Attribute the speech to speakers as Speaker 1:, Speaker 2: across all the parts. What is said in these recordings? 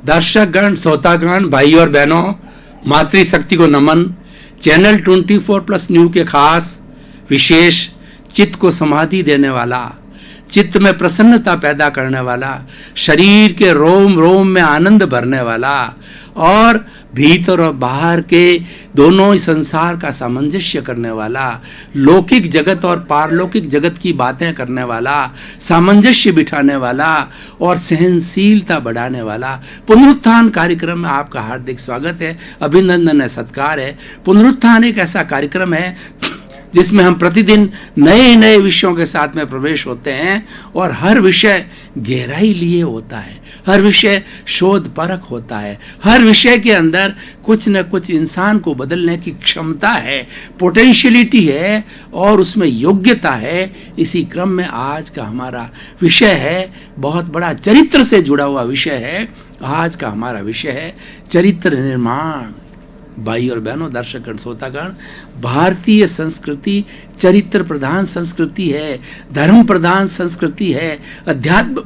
Speaker 1: दर्शकगण, श्रोतागण, भाई और बहनों, मातृशक्ति को नमन। चैनल 24+ न्यूज के खास विशेष चित्त को समाधि देने वाला, चित्त में प्रसन्नता पैदा करने वाला, शरीर के रोम रोम में आनंद भरने वाला और भीतर और बाहर के दोनों ही संसार का सामंजस्य करने वाला, लौकिक जगत और पारलौकिक जगत की बातें करने वाला, सामंजस्य बिठाने वाला और सहनशीलता बढ़ाने वाला पुनरुत्थान कार्यक्रम में आपका हार्दिक स्वागत है, अभिनंदन है, सत्कार है। पुनरुत्थान एक ऐसा कार्यक्रम है जिसमें हम प्रतिदिन नए नए विषयों के साथ में प्रवेश होते हैं और हर विषय गहराई लिए होता है, हर विषय शोध परख होता है, हर विषय के अंदर कुछ न कुछ इंसान को बदलने की क्षमता है, पोटेंशियलिटी है और उसमें योग्यता है। इसी क्रम में आज का हमारा विषय है, बहुत बड़ा चरित्र से जुड़ा हुआ विषय है। आज का हमारा विषय है चरित्र निर्माण। भाई और बहनों, दर्शकगण, श्रोतागण, भारतीय संस्कृति चरित्र प्रधान संस्कृति है, धर्म प्रधान संस्कृति है, अध्यात्म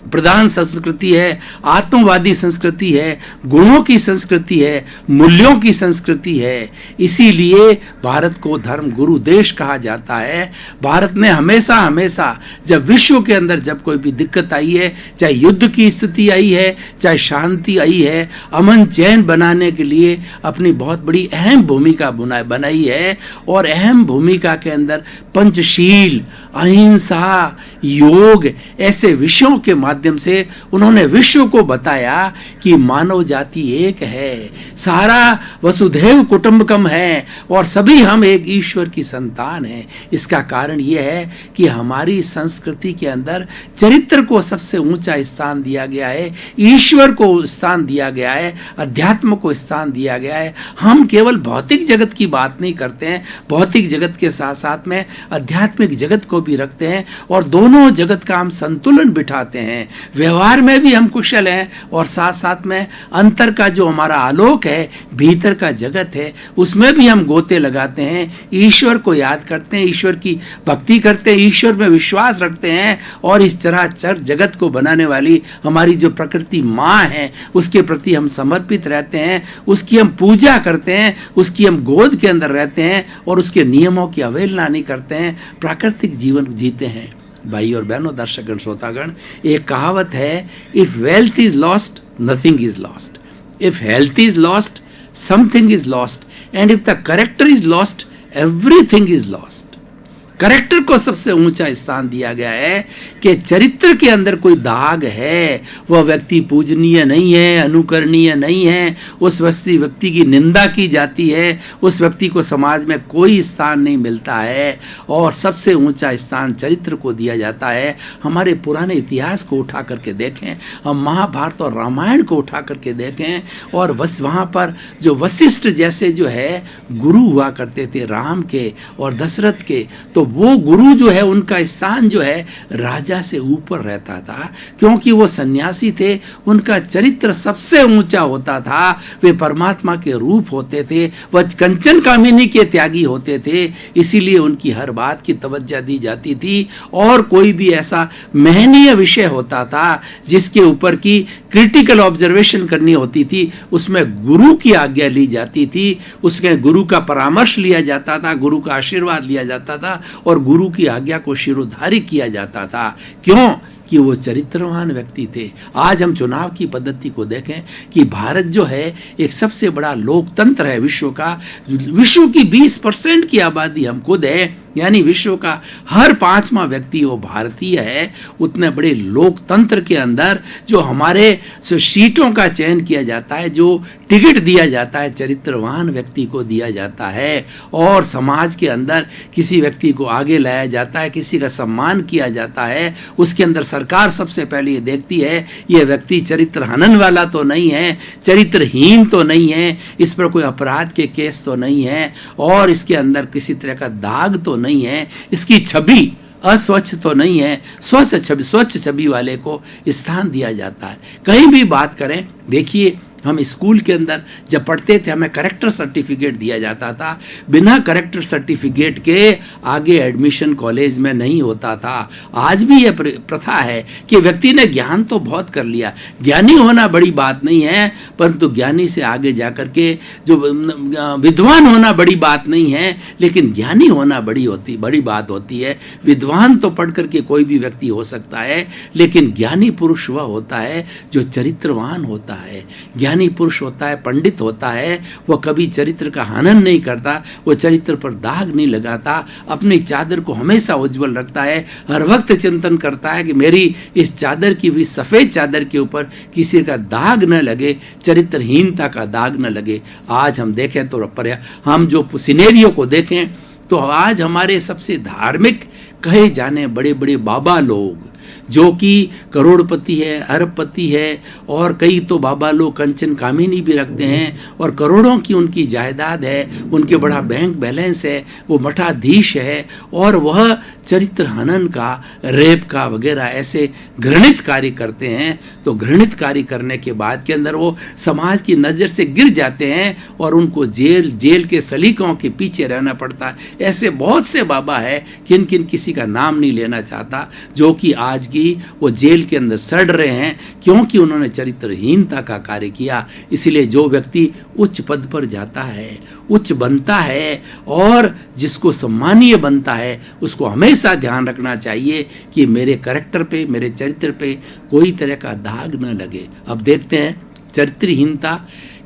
Speaker 1: प्रधान संस्कृति है, आत्मवादी संस्कृति है, गुणों की संस्कृति है, मूल्यों की संस्कृति है। इसीलिए भारत को धर्म गुरु देश कहा जाता है। भारत ने हमेशा हमेशा जब विश्व के अंदर जब कोई भी दिक्कत आई है, चाहे युद्ध की स्थिति आई है, चाहे शांति आई है, अमन चैन बनाने के लिए अपनी बहुत बड़ी अहम भूमिका बनाई है। और अहम भूमिका के अंदर पंचशील, अहिंसा, योग ऐसे विषयों के माध्यम से उन्होंने विश्व को बताया कि मानव जाति एक है, सारा वसुधैव कुटुंबकम है और सभी हम एक ईश्वर की संतान हैं। इसका कारण यह है कि हमारी संस्कृति के अंदर चरित्र को सबसे ऊंचा स्थान दिया गया है, ईश्वर को स्थान दिया गया है, अध्यात्म को स्थान दिया गया है। हम केवल भौतिक जगत की बात नहीं करते हैं, भौतिक जगत के साथ साथ में आध्यात्मिक जगत को भी रखते हैं और दोनों जगत का हम संतुलन बिठाते हैं। व्यवहार में भी हम कुशल हैं और साथ साथ में अंतर का जो हमारा आलोक है, भीतर का जगत है, उसमें भी हम गोते लगाते हैं, ईश्वर को याद करते हैं, ईश्वर की भक्ति करते हैं, ईश्वर में विश्वास रखते हैं और इस चराचर जगत को बनाने वाली हमारी जो प्रकृति माँ है उसके प्रति हम समर्पित रहते हैं, उसकी हम पूजा करते हैं, उसकी हम गोद के अंदर रहते हैं और उसके नियमों की अवहेलना नहीं करते हैं, प्राकृतिक जीवन जीते हैं। भाई और बहनों, दर्शकगण, श्रोतागण, एक कहावत है, if wealth is lost nothing is lost, if health is lost something is lost and if the character is lost everything is lost. Character को सबसे ऊंचा स्थान दिया गया है कि चरित्र के अंदर कोई दाग है, वह व्यक्ति पूजनीय नहीं है, अनुकरणीय नहीं है, उस व्यक्ति की निंदा की जाती है, उस व्यक्ति को समाज में कोई स्थान नहीं मिलता है और सबसे ऊंचा स्थान चरित्र को दिया जाता है। हमारे पुराने इतिहास को उठा करके देखें, हम महाभारत और रामायण को उठा करके देखें और बस वहाँ पर जो वशिष्ठ जैसे जो है गुरु हुआ करते थे राम के और दशरथ के, तो वो गुरु जो है उनका स्थान जो है राजा से ऊपर रहता था, क्योंकि वो सन्यासी थे, उनका चरित्र सबसे ऊंचा होता था, वे परमात्मा के रूप होते थे, वह कंचन कामिनी के त्यागी होते थे, इसीलिए उनकी हर बात की तवज्जो दी जाती थी। और कोई भी ऐसा महनीय विषय होता था जिसके ऊपर की क्रिटिकल ऑब्जर्वेशन करनी होती थी, उसमें गुरु की आज्ञा ली जाती थी, उसमें गुरु का परामर्श लिया जाता था, गुरु का आशीर्वाद लिया जाता था और गुरु की आज्ञा को शिरोधार्य किया जाता था। क्यों? कि वो चरित्रवान व्यक्ति थे। आज हम चुनाव की पद्धति को देखें कि भारत जो है एक सबसे बड़ा लोकतंत्र है विश्व का, विश्व की 20% की आबादी हम खुद है, यानी विश्व का हर 5वां व्यक्ति वो भारतीय है। उतने बड़े लोकतंत्र के अंदर जो हमारे सीटों का चयन किया जाता है, जो टिकट दिया जाता है, चरित्रवान व्यक्ति को दिया जाता है और समाज के अंदर किसी व्यक्ति को आगे लाया जाता है, किसी का सम्मान किया जाता है। उसके अंदर सरकार सबसे पहले ये देखती है ये व्यक्ति चरित्र हनन वाला तो नहीं है, चरित्रहीन तो नहीं है, इस पर कोई अपराध के केस तो नहीं है और इसके अंदर किसी तरह का दाग तो नहीं है, इसकी छवि अस्वच्छ तो नहीं है, स्वच्छ छवि वाले को स्थान दिया जाता है। कहीं भी बात करें, देखिए हम स्कूल के अंदर जब पढ़ते थे हमें करेक्टर सर्टिफिकेट दिया जाता था, बिना करेक्टर सर्टिफिकेट के आगे एडमिशन कॉलेज में नहीं होता था। आज भी यह प्रथा है कि व्यक्ति ने ज्ञान तो बहुत कर लिया, ज्ञानी होना बड़ी बात नहीं है, परंतु ज्ञानी से आगे जाकर के जो विद्वान होना बड़ी बात नहीं है, लेकिन ज्ञानी होना बड़ी बात होती है। विद्वान तो पढ़ करके कोई भी व्यक्ति हो सकता है, लेकिन ज्ञानी पुरुष वह होता है जो चरित्रवान होता है। ज्ञानी पुरुष होता है, पंडित होता है, वह कभी चरित्र का हनन नहीं करता, वो चरित्र पर दाग नहीं लगाता, अपनी चादर को हमेशा उज्जवल रखता है, हर वक्त चिंतन करता है कि मेरी इस चादर की भी सफेद चादर के ऊपर किसी का दाग न लगे, चरित्रहीनता का दाग न लगे। आज हम देखें तो हम जो सिनेरियो को देखें तो आज हमारे सबसे धार्मिक कहे जाने बड़े बड़े बाबा लोग जो कि करोड़पति है, अरबपति है, और कई तो बाबा लोग कंचन कामिनी भी रखते हैं और करोड़ों की उनकी जायदाद है, उनके बड़ा बैंक बैलेंस है, वो मठाधीश है, और वह चरित्र हनन का, रेप का वगैरह ऐसे घृणित कार्य करते हैं। तो घृणित कार्य करने के बाद के अंदर वो समाज की नज़र से गिर जाते हैं और उनको जेल के सलीकों के पीछे रहना पड़ता है। ऐसे बहुत से बाबा है, किन किसी का नाम नहीं लेना चाहता, जो कि आज की वो जेल के अंदर सड़ रहे हैं क्योंकि उन्होंने चरित्रहीनता का कार्य किया। इसलिए जो व्यक्ति उच्च पद पर जाता है, उच्च बनता है और जिसको सम्मानीय बनता है, उसको हमेशा ध्यान रखना चाहिए कि मेरे कैरेक्टर पे, मेरे चरित्र पे कोई तरह का दाग न लगे। अब देखते हैं चरित्रहीनता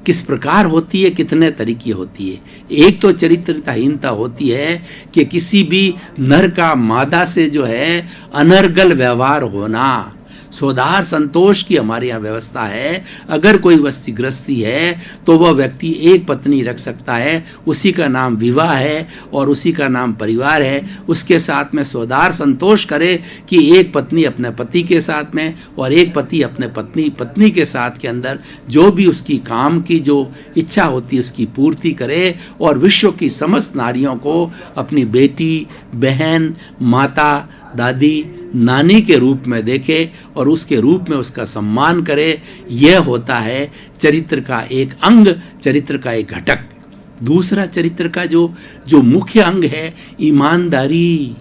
Speaker 1: किस प्रकार होती है, कितने तरीके होती है। एक तो चरित्रहीनता होती है कि किसी भी नर का मादा से जो है अनर्गल व्यवहार होना। सोदार संतोष की हमारे यहाँ व्यवस्था है। अगर कोई वस्ती गृहस्थी है तो वह व्यक्ति एक पत्नी रख सकता है, उसी का नाम विवाह है और उसी का नाम परिवार है। उसके साथ में सोदार संतोष करे कि एक पत्नी अपने पति के साथ में और एक पति अपने पत्नी के साथ के अंदर जो भी उसकी काम की जो इच्छा होती है उसकी पूर्ति करे, और विश्व की समस्त नारियों को अपनी बेटी, बहन, माता, दादी, नानी के रूप में देखे और उसके रूप में उसका सम्मान करे। यह होता है चरित्र का एक अंग, चरित्र का एक घटक। दूसरा चरित्र का जो मुख्य अंग है, ईमानदारी।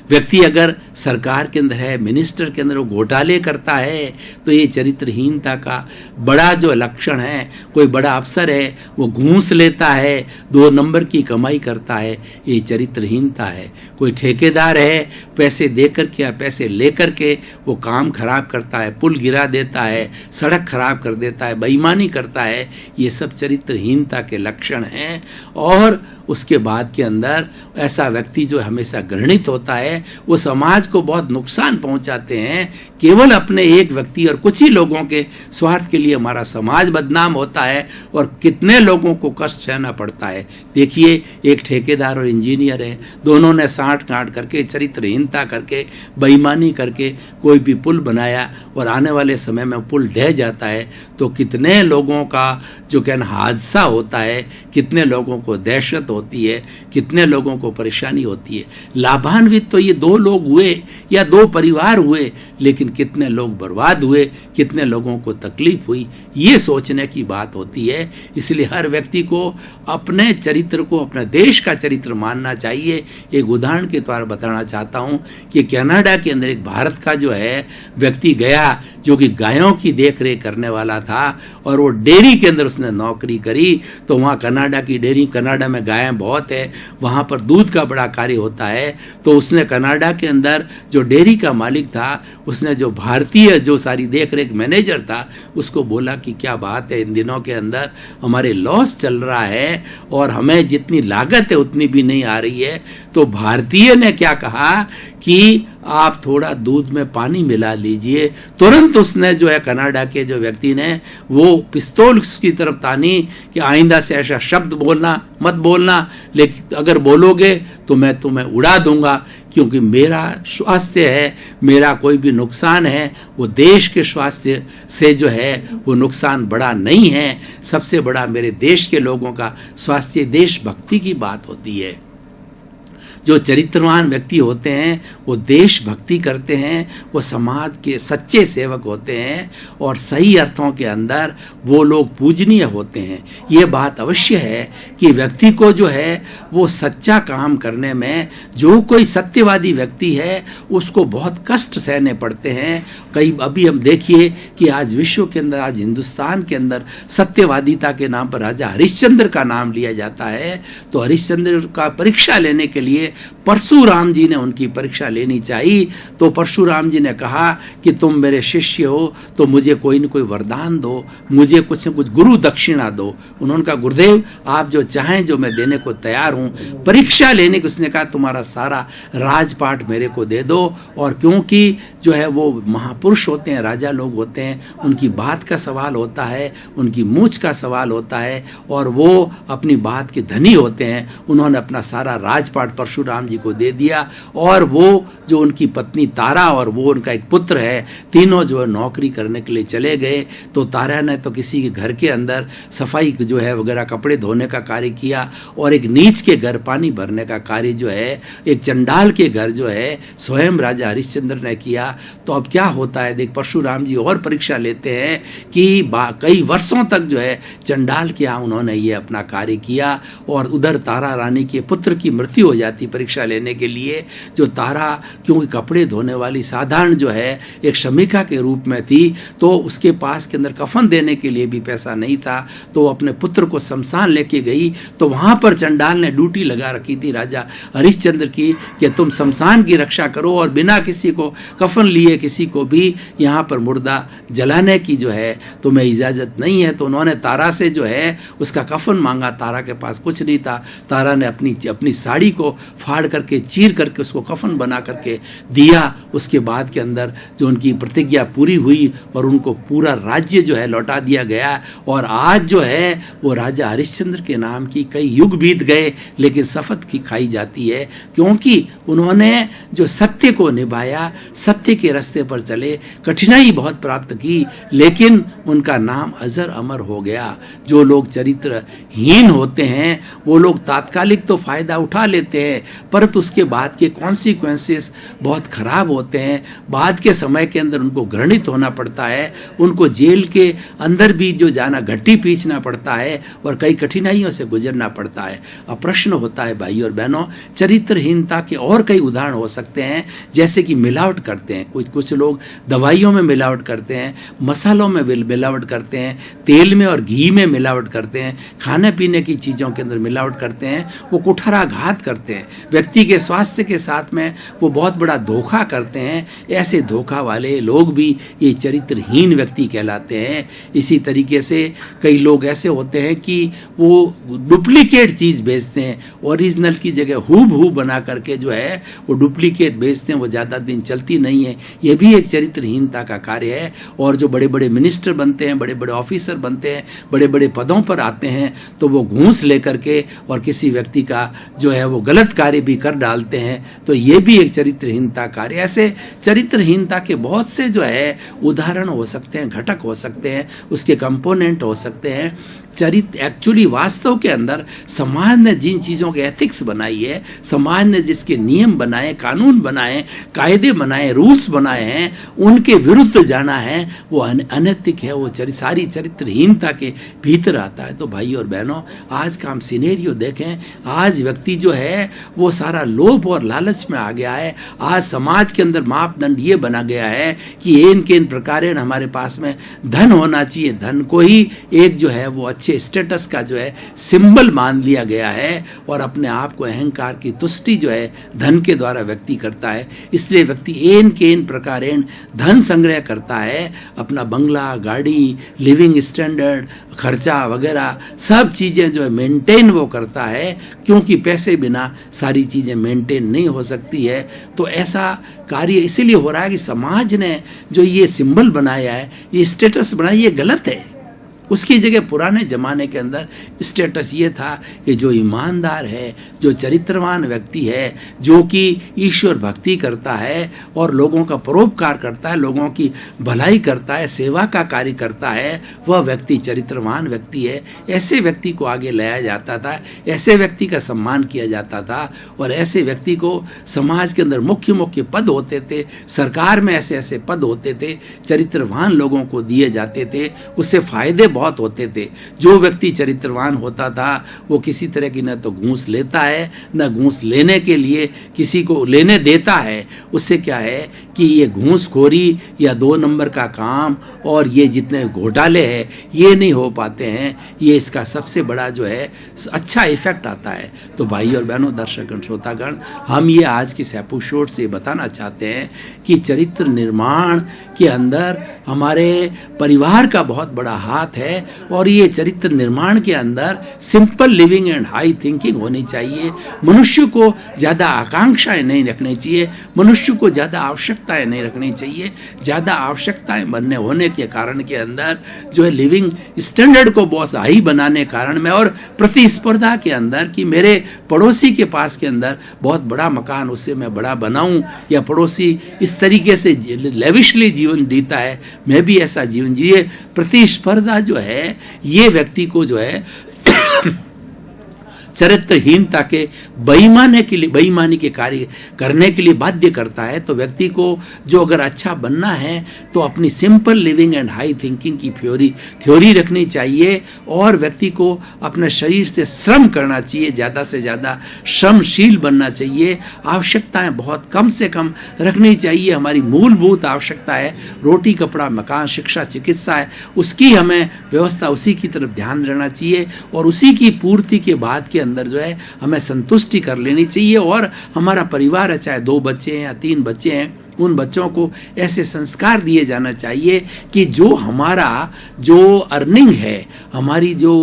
Speaker 1: व्यक्ति अगर सरकार के अंदर है, मिनिस्टर के अंदर वो घोटाले करता है तो ये चरित्रहीनता का बड़ा जो लक्षण है। कोई बड़ा अफसर है, वो घूस लेता है, 2 नंबर की कमाई करता है, ये चरित्रहीनता है। कोई ठेकेदार है, पैसे देकर के या पैसे लेकर के वो काम खराब करता है, पुल गिरा देता है, सड़क खराब कर देता है, बेईमानी करता है, ये सब चरित्रहीनता के लक्षण हैं। और उसके बाद के अंदर ऐसा व्यक्ति जो हमेशा घृणित होता है, वो समाज को बहुत नुकसान पहुंचाते हैं। केवल अपने एक व्यक्ति और कुछ ही लोगों के स्वार्थ के लिए हमारा समाज बदनाम होता है और कितने लोगों को कष्ट सहना पड़ता है। देखिए, एक ठेकेदार और इंजीनियर है, दोनों ने साठ गांठ करके, चरित्रहीनता करके, बेईमानी करके कोई भी पुल बनाया और आने वाले समय में पुल ढह जाता है तो कितने लोगों का जो कहना हादसा होता है, कितने लोगों को दहशत होती है, कितने लोगों को परेशानी होती है। लाभान्वित तो ये 2 लोग हुए या 2 परिवार हुए, लेकिन कितने लोग बर्बाद हुए, कितने लोगों को तकलीफ हुई, ये सोचने की बात होती है। इसलिए हर व्यक्ति को अपने चरित्र को, अपने देश का चरित्र मानना चाहिए। एक उदाहरण के द्वारा बताना चाहता हूँ कि कनाडा के अंदर एक भारत का जो है व्यक्ति गया जो कि गायों की देख रेख करने वाला था और वो डेयरी के अंदर उसने नौकरी करी। तो वहाँ कनाडा की डेयरी, कनाडा में गायें बहुत है, वहाँ पर दूध का बड़ा कार्य होता है। तो उसने कनाडा के अंदर जो डेयरी का मालिक था, उसने जो भारतीय जो सारी देख रेख मैनेजर था, उसको बोला कि क्या बात है, इन दिनों के अंदर हमारे लॉस चल रहा है और हमें जितनी लागत है उतनी भी नहीं आ रही है। तो भारतीय ने क्या कहा कि आप थोड़ा दूध में पानी मिला लीजिए। तुरंत उसने जो है कनाडा के जो व्यक्ति ने वो पिस्तौल की तरफ तानी कि आइंदा से ऐसा शब्द मत बोलना, लेकिन अगर बोलोगे तो मैं तुम्हें उड़ा दूंगा, क्योंकि मेरा स्वास्थ्य है, मेरा कोई भी नुकसान है वो देश के स्वास्थ्य से जो है वो नुकसान बड़ा नहीं है। सबसे बड़ा मेरे देश के लोगों का स्वास्थ्य, देशभक्ति की बात होती है। जो चरित्रवान व्यक्ति होते हैं वो देशभक्ति करते हैं, वो समाज के सच्चे सेवक होते हैं और सही अर्थों के अंदर वो लोग पूजनीय होते हैं। ये बात अवश्य है कि व्यक्ति को जो है वो सच्चा काम करने में, जो कोई सत्यवादी व्यक्ति है उसको बहुत कष्ट सहने पड़ते हैं। कई अभी हम देखिए कि आज विश्व के अंदर, आज हिंदुस्तान के अंदर सत्यवादिता के नाम पर राजा हरिश्चंद्र का नाम लिया जाता है। तो हरिश्चंद्र का परीक्षा लेने के लिए परशुराम जी ने उनकी परीक्षा लेनी चाहिए। तो परशुराम जी ने कहा कि तुम मेरे शिष्य हो तो मुझे कोई न कोई वरदान दो, मुझे कुछ न कुछ गुरु दक्षिणा दो। उन्होंने कहा गुरुदेव आप जो चाहें जो मैं देने को तैयार हूं। परीक्षा लेने की उसने कहा तुम्हारा सारा राजपाट मेरे को दे दो। और क्योंकि जो है वो महापुरुष होते हैं, राजा लोग होते हैं, उनकी बात का सवाल होता है, उनकी मूछ का सवाल होता है और वो अपनी बात के धनी होते हैं। उन्होंने अपना सारा राजपाट परशुराम जी को दे दिया और वो जो उनकी पत्नी तारा और वो उनका एक पुत्र है, तीनों जो है नौकरी करने के लिए चले गए। तो तारा ने तो किसी के घर के अंदर सफाई जो है वगैरह कपड़े धोने का कार्य किया और एक नीच के घर पानी भरने का कार्य जो है एक चंडाल के घर जो है स्वयं राजा हरिश्चंद्र ने किया। तो अब क्या होता है देख, परशुराम जी और परीक्षा लेते हैं कि कई वर्षों तक जो है चंडाल के यहाँ उन्होंने ये अपना कार्य किया और उधर तारा रानी के पुत्र की मृत्यु हो जाती परीक्षा लेने के लिए। जो तारा क्योंकि कपड़े धोने वाली साधारण जो है एक श्रमिका के रूप में थी, तो उसके पास के अंदर कफन देने के लिए भी पैसा नहीं था। तो वो अपने पुत्र को शमशान लेके गई तो वहां पर चंडाल ने ड्यूटी लगा रखी थी राजा हरिश्चंद्र की कि तुम शमशान की रक्षा करो और बिना किसी को कफन लिए किसी को भी यहाँ पर मुर्दा जलाने की जो है तुम्हें इजाजत नहीं है। तो उन्होंने तारा से जो है उसका कफन मांगा। तारा के पास कुछ नहीं था। तारा ने अपनी साड़ी को फाड़ करके चीर करके उसको कफन बना करके दिया। उसके बाद के अंदर जो उनकी प्रतिज्ञा पूरी हुई और उनको पूरा राज्य जो है लौटा दिया गया। और आज जो है वो राजा हरिश्चंद्र के नाम की कई युग बीत गए लेकिन शपथ की खाई जाती है, क्योंकि उन्होंने जो सत्य को निभाया, सत्य के रास्ते पर चले, कठिनाई बहुत प्राप्त की लेकिन उनका नाम अजर अमर हो गया। जो लोग चरित्रहीन होते हैं वो लोग तात्कालिक तो फायदा उठा लेते हैं परंतु उसके बाद के कॉन्सिक्वेंसेस बहुत खराब होते हैं। बाद के समय के अंदर उनको घृणित होना पड़ता है, उनको जेल के अंदर भी जो जाना घट्टी पीछना पड़ता है और कई कठिनाइयों से गुजरना पड़ता है। अब प्रश्न होता है भाई और बहनों, चरित्रहीनता के और कई उदाहरण हो सकते हैं, जैसे कि मिलावट करते हैं। कुछ लोग दवाइयों में मिलावट करते हैं, मसालों में मिलावट करते हैं, तेल में और घी में मिलावट करते हैं, खाने पीने की चीज़ों के अंदर मिलावट करते हैं। वो कुठाराघात करते हैं, व्यक्ति के स्वास्थ्य के साथ में वो बहुत बड़ा धोखा करते हैं। ऐसे धोखा वाले लोग भी ये चरित्रहीन व्यक्ति कहलाते हैं। इसी तरीके से कई लोग ऐसे होते हैं कि वो डुप्लीकेट चीज़ बेचते हैं, ओरिजिनल की जगह हूबहू बना करके जो है वो डुप्लीकेट बेचते हैं, वो ज़्यादा दिन चलती नहीं है। ये भी एक चरित्रहीनता का कार्य है। और जो बड़े बड़े मिनिस्टर बनते हैं, बड़े बड़े ऑफिसर बनते हैं, बड़े बड़े पदों पर आते हैं तो वो घूस लेकर के और किसी व्यक्ति का जो है वो गलत कार्य भी कर डालते हैं। तो ये भी एक चरित्रहीनता कार्य। ऐसे चरित्रहीनता के बहुत से जो है उदाहरण हो सकते हैं, घटक हो सकते हैं, उसके कंपोनेंट हो सकते हैं। चरित्र एक्चुअली वास्तव के अंदर समाज ने जिन चीज़ों के एथिक्स बनाई है, समाज ने जिसके नियम बनाए, कानून बनाए, कायदे बनाए, रूल्स बनाए हैं, उनके विरुद्ध जाना है वो अनैतिक है, वो सारी चरित्रहीनता के भीतर आता है। तो भाई और बहनों, आज का हम सिनेरियो देखें, आज व्यक्ति जो है वो सारा लोभ और लालच में आ गया है। आज समाज के अंदर मापदंड ये बना गया है कि इन प्रकार हमारे पास में धन होना चाहिए, धन को ही एक जो है वो स्टेटस का जो है सिंबल मान लिया गया है और अपने आप को अहंकार की तुष्टि जो है धन के द्वारा व्यक्ति करता है। इसलिए व्यक्ति इन प्रकार धन संग्रह करता है, अपना बंगला, गाड़ी, लिविंग स्टैंडर्ड, खर्चा वगैरह सब चीजें जो है मेंटेन वो करता है, क्योंकि पैसे बिना सारी चीजें मेंटेन नहीं हो सकती है। तो ऐसा कार्य इसीलिए हो रहा है कि समाज ने जो ये सिंबल बनाया है, ये स्टेटस बनाया, ये गलत है। उसकी जगह पुराने जमाने के अंदर स्टेटस ये था कि जो ईमानदार है, जो चरित्रवान व्यक्ति है, जो कि ईश्वर भक्ति करता है और लोगों का परोपकार करता है, लोगों की भलाई करता है, सेवा का कार्य करता है, वह व्यक्ति चरित्रवान व्यक्ति है। ऐसे व्यक्ति को आगे लाया जाता था, ऐसे व्यक्ति का सम्मान किया जाता था और ऐसे व्यक्ति को समाज के अंदर मुख्य मुख्य पद होते थे, सरकार में ऐसे ऐसे पद होते थे, चरित्रवान लोगों को दिए जाते थे, उससे फायदे बहुत होते थे। जो व्यक्ति चरित्रवान होता था वो किसी तरह की न तो घूस लेता है, न घूस लेने के लिए किसी को लेने देता है। उससे क्या है कि ये घूसखोरी या 2 नंबर का काम और ये जितने घोटाले हैं ये नहीं हो पाते हैं। ये इसका सबसे बड़ा जो है अच्छा इफेक्ट आता है। तो भाई और बहनों, दर्शकगण, श्रोतागण, हम ये आज के एपिसोड से बताना चाहते हैं कि चरित्र निर्माण के अंदर हमारे परिवार का बहुत बड़ा हाथ है और ये चरित्र निर्माण के अंदर simple living and high thinking होनी चाहिए। मनुष्य को ज़्यादा आकांक्षाएं नहीं रखनी चाहिए, मनुष्य को ज़्यादा आवश्यकताएं नहीं रखनी चाहिए। ज़्यादा आवश्यकताएं बनने होने के कारण के अंदर जो है लिविंग स्टैंडर्ड को बहुत हाई बनाने कारण में और प्रतिस्पर्धा के अंदर कि मेरे पड़ोसी के पास के अंदर बहुत बड़ा मकान, उससे मैं बड़ा बनाऊं, या पड़ोसी इस तरीके से लेविशली जीवन जीता है, मैं भी ऐसा जीवन जिए। प्रतिस्पर्धा जो है ये व्यक्ति को जो है चरित्रहीनता के बेईमानी के कार्य करने के लिए बाध्य करता है। तो व्यक्ति को जो अगर अच्छा बनना है तो अपनी simple living and high thinking की थ्योरी रखनी चाहिए और व्यक्ति को अपने शरीर से श्रम करना चाहिए, ज़्यादा से ज़्यादा श्रमशील बनना चाहिए। आवश्यकताएं बहुत कम से कम रखनी चाहिए। हमारी मूलभूत आवश्यकता है रोटी, कपड़ा, मकान, शिक्षा, चिकित्सा है, उसकी हमें व्यवस्था, उसी की तरफ ध्यान देना चाहिए और उसी की पूर्ति के बाद के अंदर जो है हमें संतुष्टि कर लेनी चाहिए। और हमारा परिवार है, चाहे 2 बच्चे हैं या 3 बच्चे हैं, उन बच्चों को ऐसे संस्कार दिए जाना चाहिए कि जो हमारा जो अर्निंग है, हमारी जो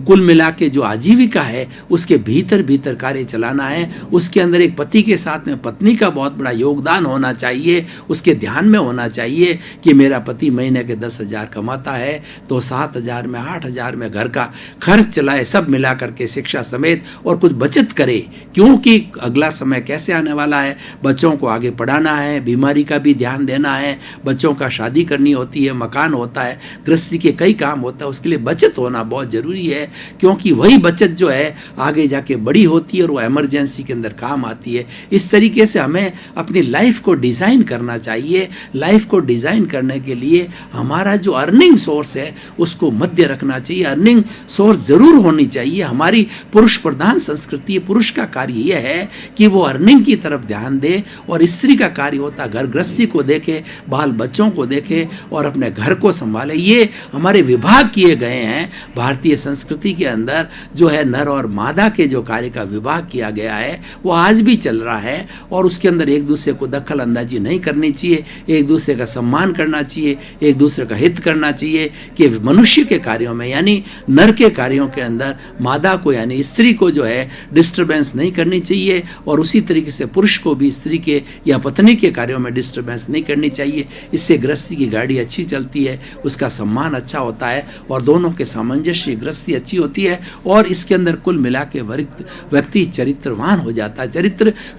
Speaker 1: कुल मिला के जो आजीविका है, उसके भीतर कार्य चलाना है। उसके अंदर एक पति के साथ में पत्नी का बहुत बड़ा योगदान होना चाहिए। उसके ध्यान में होना चाहिए कि मेरा पति महीने के 10,000 कमाता है तो 7,000 में 8,000 में घर का खर्च चलाए, सब मिला करके शिक्षा समेत, और कुछ बचत करे, क्योंकि अगला समय कैसे आने वाला है। बच्चों को आगे पढ़ाना है, बीमारी का भी ध्यान देना है, बच्चों का शादी करनी होती है, मकान होता है, गृहस्थी के कई काम होता है, उसके लिए बचत होना बहुत जरूरी है। क्योंकि वही बचत जो है आगे जाके बड़ी होती है और वो इमरजेंसी के अंदर काम आती है। इस तरीके से हमें अपनी लाइफ को डिजाइन करना चाहिए। लाइफ को डिजाइन करने के लिए हमारा जो अर्निंग सोर्स है उसको मध्य रखना चाहिए। अर्निंग सोर्स जरूर होनी चाहिए। हमारी पुरुष प्रधान संस्कृति, पुरुष का कार्य यह है कि वो अर्निंग की तरफ ध्यान दे और स्त्री का कार्य होता घर गृहस्थी को देखे, बाल बच्चों को देखे और अपने घर को संभाले। ये हमारे विभाग किए गए हैं। भारतीय संस्कृति के अंदर जो है नर और मादा के जो कार्य का विभाग किया गया है वो आज भी चल रहा है और उसके अंदर एक दूसरे को दखल अंदाजी नहीं करनी चाहिए, एक दूसरे का सम्मान करना चाहिए, एक दूसरे का हित करना चाहिए कि मनुष्य के कार्यों में यानी नर के कार्यों के अंदर मादा को यानी स्त्री को जो है डिस्टर्बेंस नहीं करनी चाहिए और उसी तरीके से पुरुष को भी स्त्री के या पत्नी के कार्यों में डिस्टर्बेंस नहीं करनी चाहिए। इससे गृहस्थी की गाड़ी अच्छी चलती है, उसका सम्मान अच्छा होता है और दोनों के सामंजस्य, गृहस्थी अच्छी होती है और इसके अंदर कुल मिला के व्यक्ति चरित्रवान हो जाता है।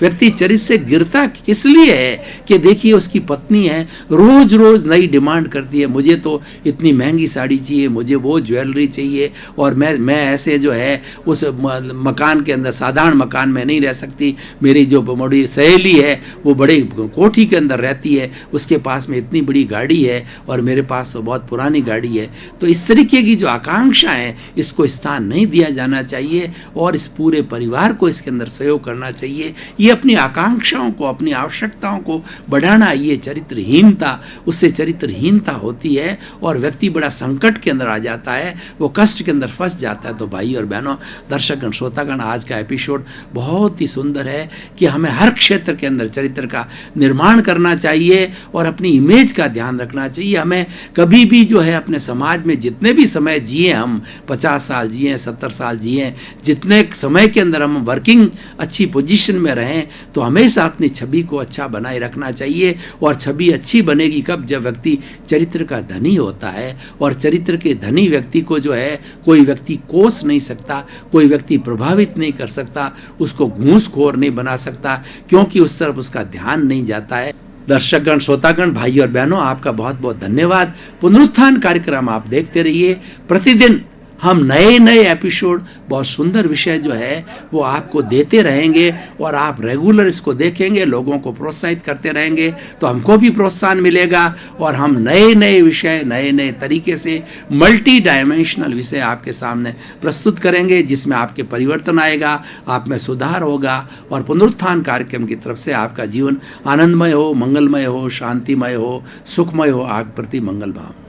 Speaker 1: व्यक्ति चरित्र से गिरता किस लिए है कि देखिए उसकी पत्नी है, रोज रोज नई डिमांड करती है, मुझे तो इतनी महंगी साड़ी चाहिए, मुझे वो ज्वेलरी चाहिए और मैं ऐसे जो है उस मकान के अंदर साधारण मकान में नहीं रह सकती। मेरी जो बड़ी सहेली है वो बड़े कोठी के अंदर रहती है, उसके पास में इतनी बड़ी गाड़ी है और मेरे पास तो बहुत पुरानी गाड़ी है। तो इस तरीके की जो आकांक्षा है इसको स्थान नहीं दिया जाना चाहिए और इस पूरे परिवार को इसके अंदर सहयोग करना चाहिए। ये अपनी आकांक्षाओं को, अपनी आवश्यकताओं को बढ़ाना, ये चरित्रहीनता, उससे चरित्रहीनता होती है और व्यक्ति बड़ा संकट के अंदर आ जाता है, वो कष्ट के अंदर फंस जाता है। तो भाई और बहनों, दर्शकगण, श्रोतागण, आज का एपिसोड बहुत ही सुंदर है कि हमें हर क्षेत्र के अंदर चरित्र का निर्माण निर्माण करना चाहिए और अपनी इमेज का ध्यान रखना चाहिए। हमें कभी भी जो है अपने समाज में जितने भी समय जिए, हम 50 साल जिए, 70 साल जिए, जितने समय के अंदर हम वर्किंग अच्छी पोजीशन में रहें, तो हमेशा अपनी छवि को अच्छा बनाए रखना चाहिए। और छवि अच्छी बनेगी कब? जब व्यक्ति चरित्र का धनी होता है। और चरित्र के धनी व्यक्ति को जो है कोई व्यक्ति कोस नहीं सकता, कोई व्यक्ति प्रभावित नहीं कर सकता, उसको घूसखोर नहीं बना सकता, क्योंकि उस तरफ उसका ध्यान नहीं जाता है। दर्शकगण, श्रोतागण, भाई और बहनों, आपका बहुत बहुत धन्यवाद। पुनरुत्थान कार्यक्रम आप देखते रहिए। प्रतिदिन हम नए नए एपिसोड, बहुत सुंदर विषय जो है वो आपको देते रहेंगे और आप रेगुलर इसको देखेंगे, लोगों को प्रोत्साहित करते रहेंगे, तो हमको भी प्रोत्साहन मिलेगा और हम नए नए विषय, नए नए तरीके से मल्टी डायमेंशनल विषय आपके सामने प्रस्तुत करेंगे, जिसमें आपके परिवर्तन आएगा, आप में सुधार होगा और पुनरुत्थान कार्यक्रम की तरफ से आपका जीवन आनंदमय हो, मंगलमय हो, शांतिमय हो, सुखमय हो, आप प्रति मंगल भाव।